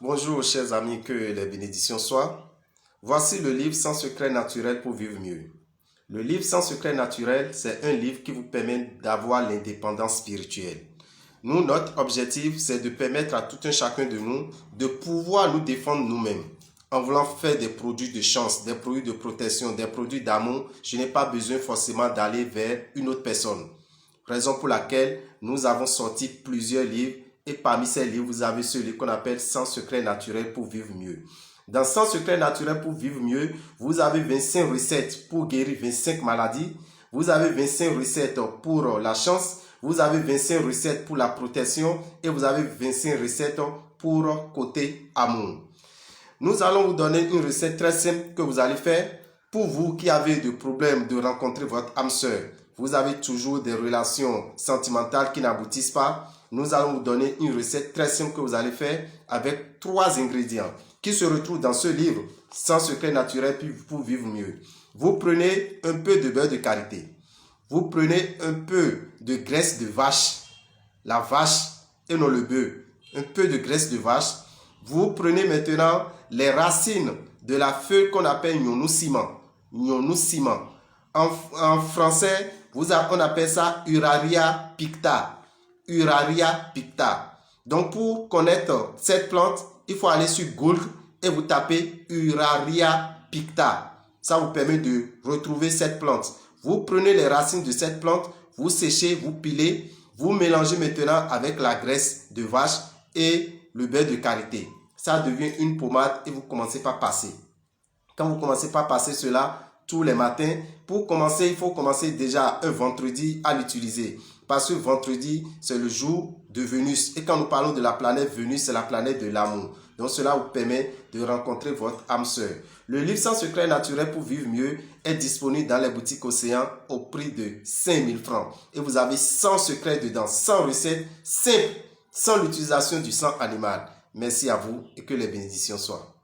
Bonjour chers amis, que les bénédictions soient. Voici le livre Sans secret naturel pour vivre mieux. Le livre Sans secret naturel, c'est un livre qui vous permet d'avoir l'indépendance spirituelle. Nous, notre objectif, c'est de permettre à tout un chacun de nous de pouvoir nous défendre nous-mêmes. En voulant faire des produits de chance, des produits de protection, des produits d'amour, je n'ai pas besoin forcément d'aller vers une autre personne. Raison pour laquelle nous avons sorti plusieurs livres et parmi ces livres, vous avez celui qu'on appelle Sans secret naturel pour vivre mieux. Dans Sans secret naturel pour vivre mieux, vous avez 25 recettes pour guérir 25 maladies. Vous avez 25 recettes pour la chance. Vous avez 25 recettes pour la protection et vous avez 25 recettes pour côté amour. Nous allons vous donner une recette très simple que vous allez faire pour vous qui avez des problèmes de rencontrer votre âme sœur. Vous avez toujours des relations sentimentales qui n'aboutissent pas. Nous allons vous donner une recette très simple que vous allez faire avec 3 ingrédients qui se retrouvent dans ce livre Sans secret naturel pour vivre mieux. Vous prenez un peu de beurre de karité. Vous prenez un peu de graisse de vache. La vache et non le bœuf. Un peu de graisse de vache. Vous prenez maintenant les racines de la feuille qu'on appelle gnonou ciment. Gnonou ciment. En français, on appelle ça Uraria picta. Uraria picta. Donc, pour connaître cette plante, il faut aller sur Google et vous tapez Uraria picta. Ça vous permet de retrouver cette plante. Vous prenez les racines de cette plante, vous séchez, vous pilez, vous mélangez maintenant avec la graisse de vache et le beurre de karité. Ça devient une pommade et vous commencez par passer. Quand vous commencez par passer cela tous les matins, pour commencer, il faut commencer déjà un vendredi à l'utiliser. Parce que vendredi, c'est le jour de Vénus. Et quand nous parlons de la planète Vénus, c'est la planète de l'amour. Donc cela vous permet de rencontrer votre âme sœur. Le livre Sans secret naturel pour vivre mieux est disponible dans les boutiques Océan au prix de 5000 francs. Et vous avez 100 secrets dedans, 100 recettes simples, sans l'utilisation du sang animal. Merci à vous et que les bénédictions soient.